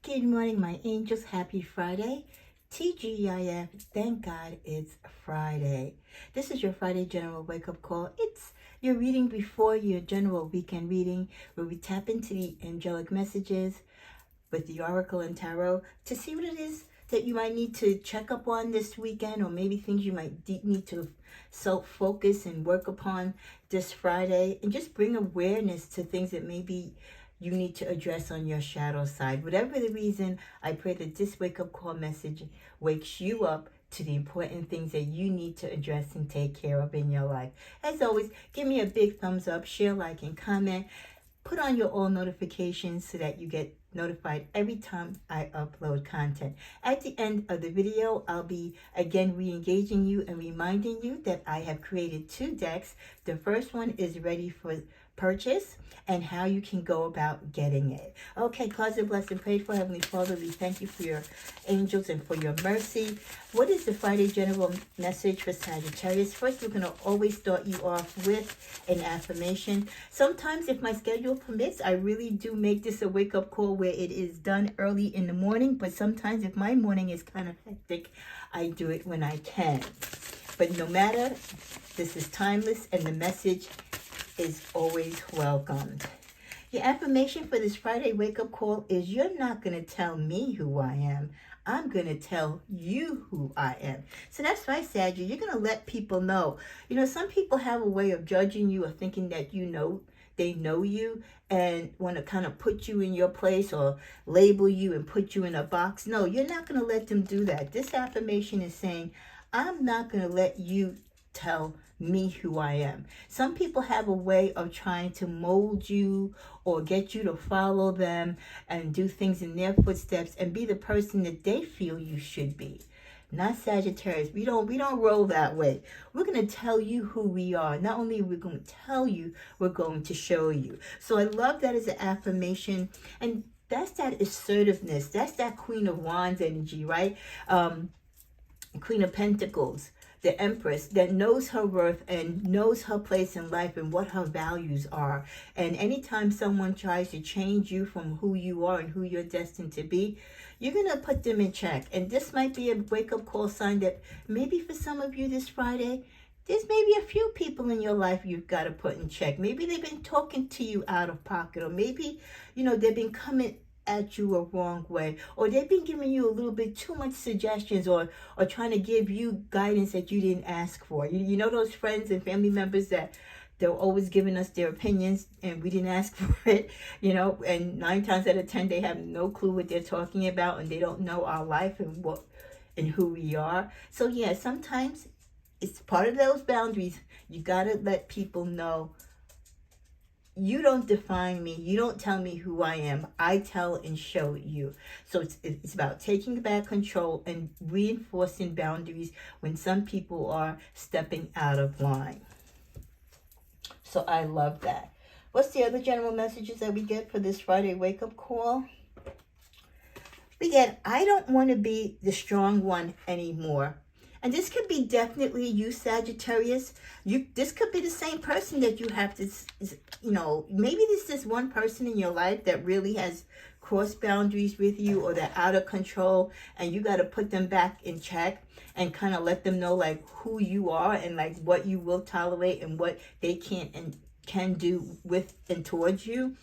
Good morning, my angels. Happy Friday. TGIF, thank God it's Friday. This is your Friday General Wake Up Call. It's your reading before your general weekend reading, where we tap into the angelic messages with the Oracle and Tarot to see what it is that you might need to check up on this weekend, or maybe things you might need to self-focus and work upon this Friday, and just bring awareness to things that maybe you need to address on your shadow side. Whatever the reason, I pray that this wake-up call message wakes you up to the important things that you need to address and take care of in your life. As always, give me a big thumbs up, share, like, and comment. Put on your all notifications so that you get notified every time I upload content. At the end of the video, I'll be again re-engaging you and reminding you that I have created 2 decks. The first one is ready for purchase and how you can go about getting it. Okay, closet blessed and prayed for. Heavenly Father, we thank you for your angels and for your mercy. What is the Friday general message for Sagittarius? First, we're going to always start you off with an affirmation. Sometimes, if my schedule permits, I really do make this a wake-up call where it is done early in the morning. But sometimes, if my morning is kind of hectic, I do it when I can. But no matter, this is timeless, and the message is always welcomed. Your affirmation for this Friday wake-up call is, you're not going to tell me who I am. I'm going to tell you who I am. So that's right, Saggy. You're going to let people know. You know, some people have a way of judging you or thinking that they know you and want to kind of put you in your place or label you and put you in a box. No, you're not going to let them do that. This affirmation is saying, I'm not going to let you tell me who I am. Some people have a way of trying to mold you or get you to follow them and do things in their footsteps and be the person that they feel you should be. Not Sagittarius. We don't roll that way. We're going to tell you who we are. Not only are we going to tell you, we're going to show you. So I love that as an affirmation, and that's that assertiveness. That's that Queen of Wands energy, right? Queen of Pentacles, the Empress that knows her worth and knows her place in life and what her values are. And anytime someone tries to change you from who you are and who you're destined to be, you're going to put them in check. And this might be a wake-up call sign that maybe for some of you this Friday, there's maybe a few people in your life you've got to put in check. Maybe they've been talking to you out of pocket, or maybe, they've been coming at you a wrong way, or they've been giving you a little bit too much suggestions, or trying to give you guidance that you didn't ask for. You know those friends and family members that they're always giving us their opinions and we didn't ask for it, and 9 times out of 10 they have no clue what they're talking about, and they don't know our life and who we are. So yeah, sometimes it's part of those boundaries. You got to let people know, you don't define me. You don't tell me who I am. I tell and show you. So it's about taking back control and reinforcing boundaries when some people are stepping out of line. So I love that. What's the other general messages that we get for this Friday wake-up call? We get, I don't want to be the strong one anymore. And this could be definitely you, Sagittarius. This could be the same person that you have to, maybe there's this one person in your life that really has crossed boundaries with you, or they're out of control, and you got to put them back in check and kind of let them know like who you are and like what you will tolerate and what they can't and can do with and towards you.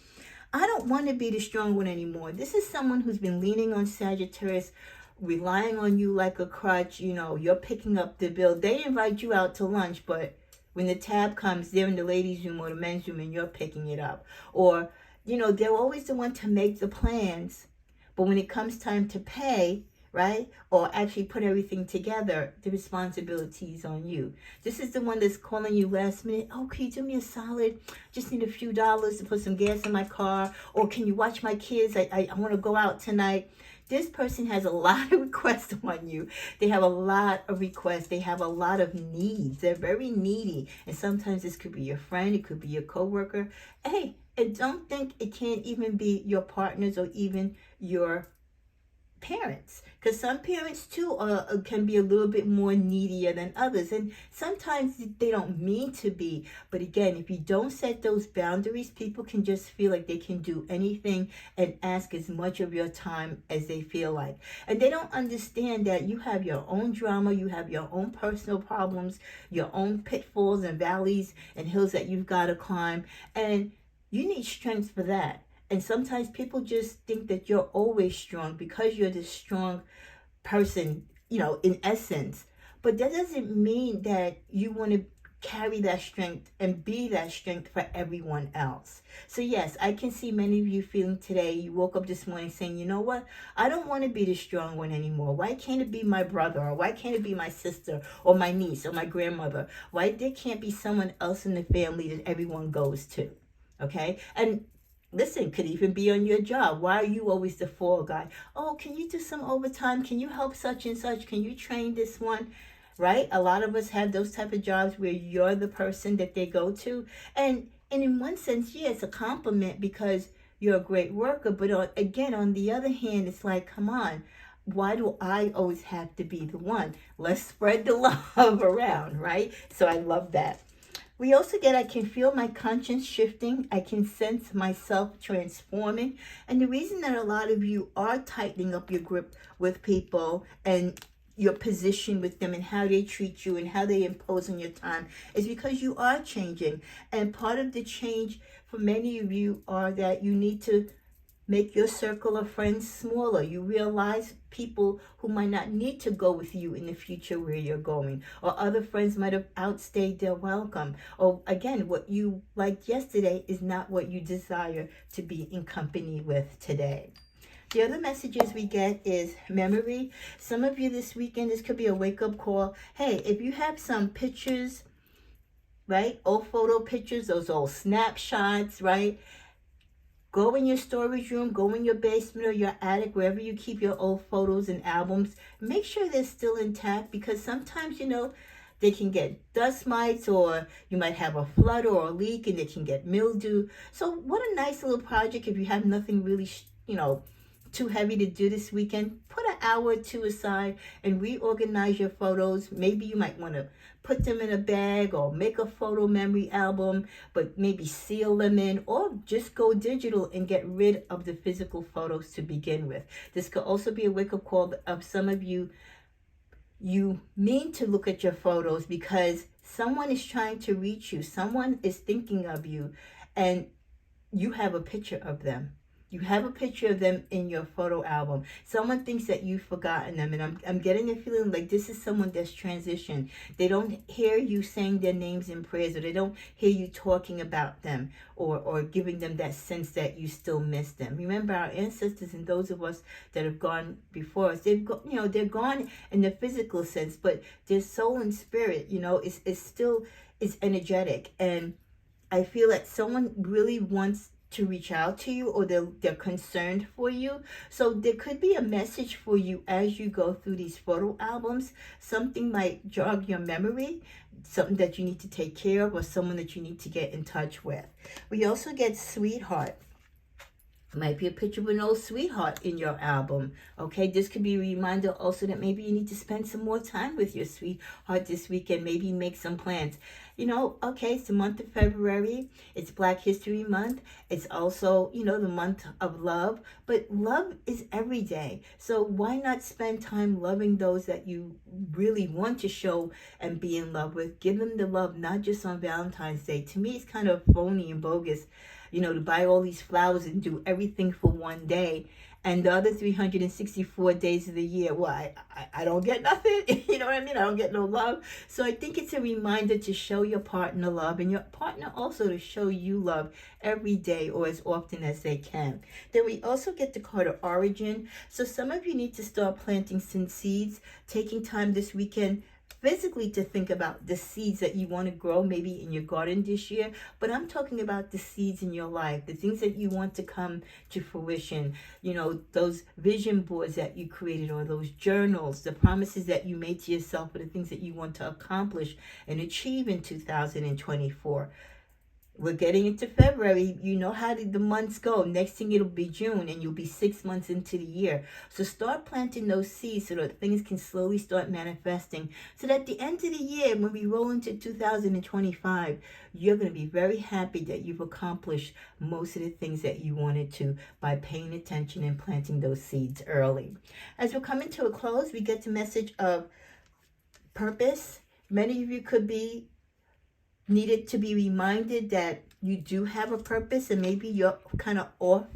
I don't want to be the strong one anymore. This is someone who's been leaning on Sagittarius, relying on you like a crutch. You're picking up the bill. They invite you out to lunch, but when the tab comes, they're in the ladies' room or the men's room and you're picking it up. Or, they're always the one to make the plans, but when it comes time to pay, right, or actually put everything together, the responsibility is on you. This is the one that's calling you last minute. Oh, can you do me a solid? Just need a few dollars to put some gas in my car. Or can you watch my kids? I want to go out tonight. This person has a lot of requests on you. They have a lot of requests. They have a lot of needs. They're very needy. And sometimes this could be your friend. It could be your coworker. Hey, and don't think it can't even be your partners or even your parents, because some parents too can be a little bit more needier than others, and sometimes they don't mean to be. But again, if you don't set those boundaries, people can just feel like they can do anything and ask as much of your time as they feel like, and they don't understand that you have your own drama, you have your own personal problems, your own pitfalls and valleys and hills that you've got to climb, and you need strength for that. And sometimes people just think that you're always strong because you're this strong person, in essence. But that doesn't mean that you want to carry that strength and be that strength for everyone else. So yes, I can see many of you feeling today, you woke up this morning saying, you know what, I don't want to be the strong one anymore. Why can't it be my brother? Or why can't it be my sister or my niece or my grandmother? Why there can't be someone else in the family that everyone goes to? Okay? And listen, could even be on your job. Why are you always the fall guy? Oh, can you do some overtime? Can you help such and such? Can you train this one? Right? A lot of us have those type of jobs where you're the person that they go to. And in one sense, yeah, it's a compliment because you're a great worker. But again, on the other hand, it's like, come on, why do I always have to be the one? Let's spread the love around, right? So I love that. We also get, I can feel my conscience shifting. I can sense myself transforming. And the reason that a lot of you are tightening up your grip with people and your position with them and how they treat you and how they impose on your time is because you are changing. And part of the change for many of you are that you need to make your circle of friends smaller. You realize people who might not need to go with you in the future where you're going, or other friends might have outstayed their welcome. Or again, what you liked yesterday is not what you desire to be in company with today. The other messages we get is memory. Some of you this weekend, this could be a wake-up call. Hey, if you have some pictures, right, old photo pictures, those old snapshots, right, go in your storage room, go in your basement or your attic, wherever you keep your old photos and albums. Make sure they're still intact, because sometimes, they can get dust mites, or you might have a flood or a leak and they can get mildew. So what a nice little project if you have nothing really, too heavy to do this weekend. Put an hour or two aside and reorganize your photos. Maybe you might want to put them in a bag or make a photo memory album, but maybe seal them in, or just go digital and get rid of the physical photos to begin with. This could also be a wake-up call of some of you. You mean to look at your photos because someone is trying to reach you. Someone is thinking of you, and you have a picture of them. You have a picture of them in your photo album. Someone thinks that you've forgotten them, and I'm getting a feeling like this is someone that's transitioned. They don't hear you saying their names in prayers, or they don't hear you talking about them, or giving them that sense that you still miss them. Remember, our ancestors and those of us that have gone before us, they're gone in the physical sense, but their soul and spirit, is still energetic. And I feel that someone really wants to reach out to you, or they're concerned for you. So there could be a message for you as you go through these photo albums. Something might jog your memory, something that you need to take care of, or someone that you need to get in touch with. We also get sweetheart. Might be a picture of an old sweetheart in your album. Okay, this could be a reminder also that maybe you need to spend some more time with your sweetheart this weekend. Maybe make some plans. Okay, it's the month of February. It's Black History Month. It's also, the month of love. But love is every day. So why not spend time loving those that you really want to show and be in love with? Give them the love, not just on Valentine's Day. To me, it's kind of phony and bogus, to buy all these flowers and do everything for one day. And the other 364 days of the year, well, I don't get nothing. You know what I mean? I don't get no love. So I think it's a reminder to show your partner love, and your partner also to show you love every day, or as often as they can. Then we also get the card of origin. So some of you need to start planting some seeds, taking time this weekend physically to think about the seeds that you want to grow maybe in your garden this year. But I'm talking about the seeds in your life, the things that you want to come to fruition, those vision boards that you created, or those journals, the promises that you made to yourself, or the things that you want to accomplish and achieve in 2024. We're getting into February. You know how the months go. Next thing it'll be June and you'll be 6 months into the year. So start planting those seeds so that things can slowly start manifesting. So that at the end of the year, when we roll into 2025, you're going to be very happy that you've accomplished most of the things that you wanted to by paying attention and planting those seeds early. As we're coming to a close, we get the message of purpose. Many of you could be needed to be reminded that you do have a purpose, and maybe you're kind of off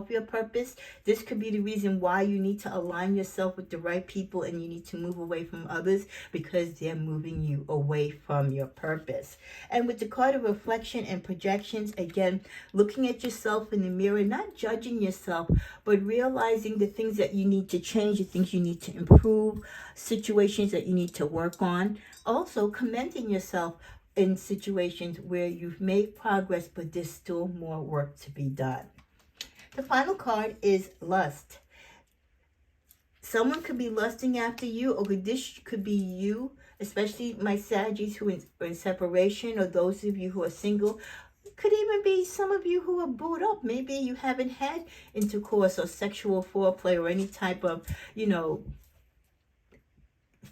your purpose. This could be the reason why you need to align yourself with the right people, and you need to move away from others because they're moving you away from your purpose. And with the card of reflection and projections, again, looking at yourself in the mirror, not judging yourself, but realizing the things that you need to change, the things you need to improve, situations that you need to work on. Also commending yourself in situations where you've made progress, but there's still more work to be done. The final card is lust. Someone could be lusting after you, or this could be you, especially my Saggies who are in separation, or those of you who are single. It could even be some of you who are booed up. Maybe you haven't had intercourse or sexual foreplay or any type of,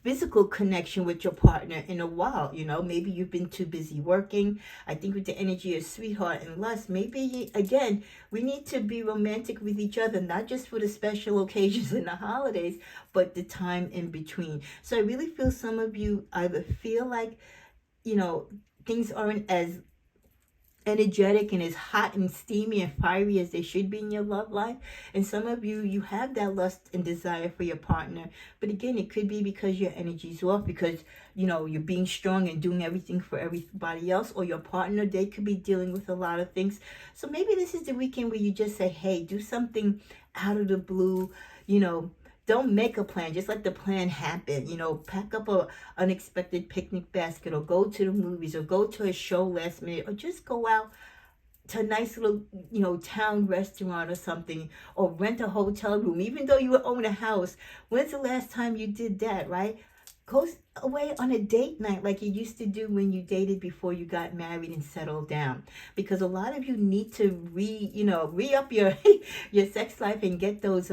physical connection with your partner in a while. Maybe you've been too busy working. I think with the energy of sweetheart and lust, maybe again we need to be romantic with each other, not just for the special occasions and the holidays, but the time in between. So I really feel some of you either feel like things aren't as energetic and as hot and steamy and fiery as they should be in your love life. And some of you have that lust and desire for your partner, but again, it could be because your energy's off, because you're being strong and doing everything for everybody else, or your partner, they could be dealing with a lot of things. So maybe this is the weekend where you just say, hey, do something out of the blue. Don't make a plan. Just let the plan happen. Pack up a unexpected picnic basket, or go to the movies, or go to a show last minute, or just go out to a nice little, town restaurant or something, or rent a hotel room. Even though you own a house, when's the last time you did that, right? Go away on a date night like you used to do when you dated before you got married and settled down. Because a lot of you need to re-up your your sex life and get those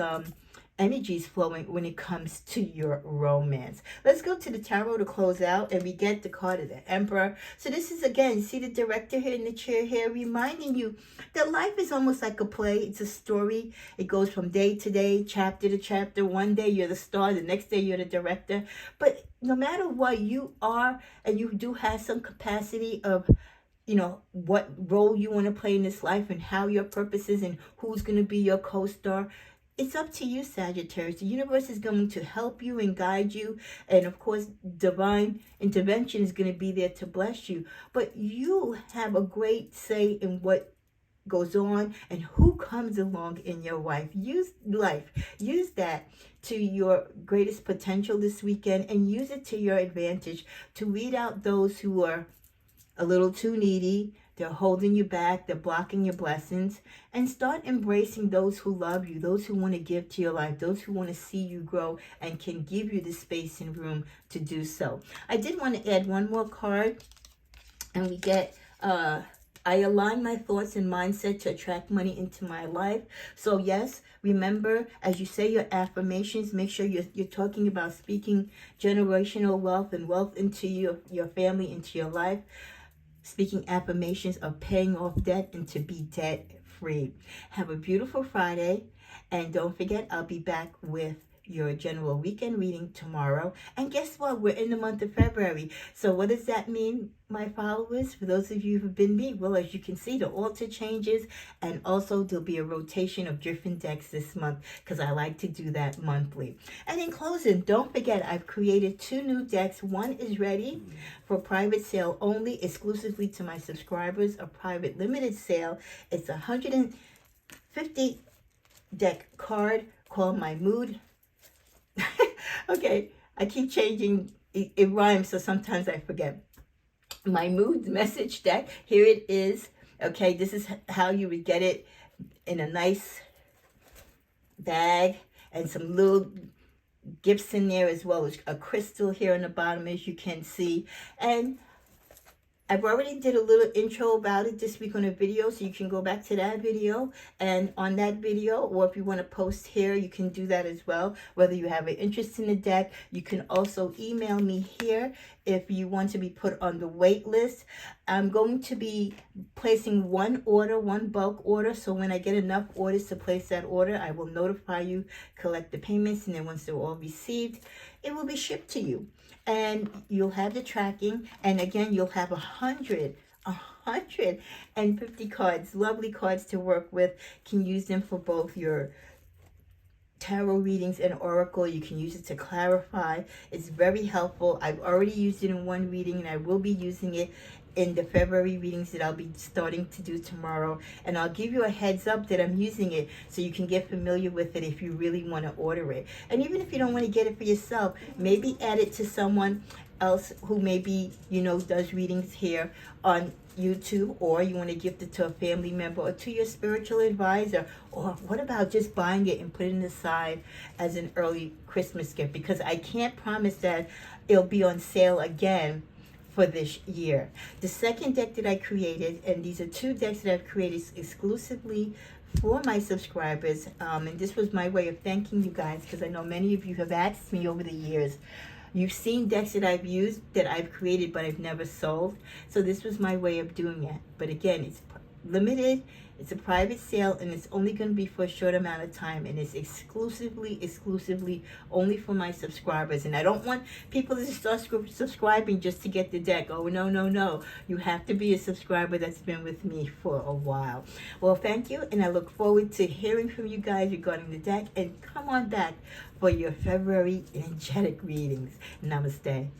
energies flowing when it comes to your romance. Let's go to the tarot to close out, and we get the card of the Emperor. So this is, again, see the director here in the chair here, reminding you that life is almost like a play. It's a story. It goes from day to day, chapter to chapter. One day you're the star, the next day you're the director. But no matter what you are, and you do have some capacity of what role you want to play in this life, and how your purpose is, and who's going to be your co-star. It's up to you, Sagittarius. The universe is going to help you and guide you. And of course, divine intervention is going to be there to bless you. But you have a great say in what goes on and who comes along in your life. Use that to your greatest potential this weekend, and use it to your advantage to weed out those who are a little too needy. They're holding you back. They're blocking your blessings. And start embracing those who love you, those who want to give to your life, those who want to see you grow and can give you the space and room to do so. I did want to add one more card, and we get, I align my thoughts and mindset to attract money into my life. So yes, remember, as you say your affirmations, make sure you're talking about speaking generational wealth and wealth into your family, into your life. Speaking affirmations of paying off debt and to be debt free. Have a beautiful Friday. And don't forget, I'll be back with your general weekend reading tomorrow. And guess what? We're in the month of February. So what does that mean, my followers? For those of you who've been me, well, as you can see, the altar changes. And also there'll be a rotation of different decks this month, because I like to do that monthly. And in closing, don't forget, I've created 2 new decks. One is ready for private sale only, exclusively to my subscribers, a private limited sale. It's a 150 deck card called My Mood. Okay, I keep changing. It rhymes, so sometimes I forget. My Mood message deck. Here it is. Okay, this is how you would get it in a nice bag, and some little gifts in there, as well as a crystal here on the bottom, as you can see. And I've already did a little intro about it this week on a video, so you can go back to that video. And on that video, or if you want to post here, you can do that as well. Whether you have an interest in the deck, you can also email me here if you want to be put on the wait list. I'm going to be placing one order, one bulk order. So when I get enough orders to place that order, I will notify you, collect the payments, and then once they're all received, it will be shipped to you. And you'll have the tracking, and again, you'll have 150 cards, lovely cards to work with. Can use them for both your tarot readings and oracle. You can use it to clarify. It's very helpful. I've already used it in one reading, and I will be using it in the February readings that I'll be starting to do tomorrow. And I'll give you a heads up that I'm using it so you can get familiar with it if you really want to order it. And even if you don't want to get it for yourself, maybe add it to someone else who maybe, does readings here on YouTube, or you want to gift it to a family member or to your spiritual advisor. Or what about just buying it and putting it aside as an early Christmas gift? Because I can't promise that it'll be on sale again for this year. The second deck that I created, and these are two decks that I've created exclusively for my subscribers, and this was my way of thanking you guys, because I know many of you have asked me over the years. You've seen decks that I've used, that I've created, but I've never sold. So this was my way of doing it. But again, it's limited. It's a private sale, and it's only going to be for a short amount of time, and it's exclusively only for my subscribers. And I don't want people to start subscribing just to get the deck. Oh, no. You have to be a subscriber that's been with me for a while. Well, thank you, and I look forward to hearing from you guys regarding the deck, and come on back for your February energetic readings. Namaste.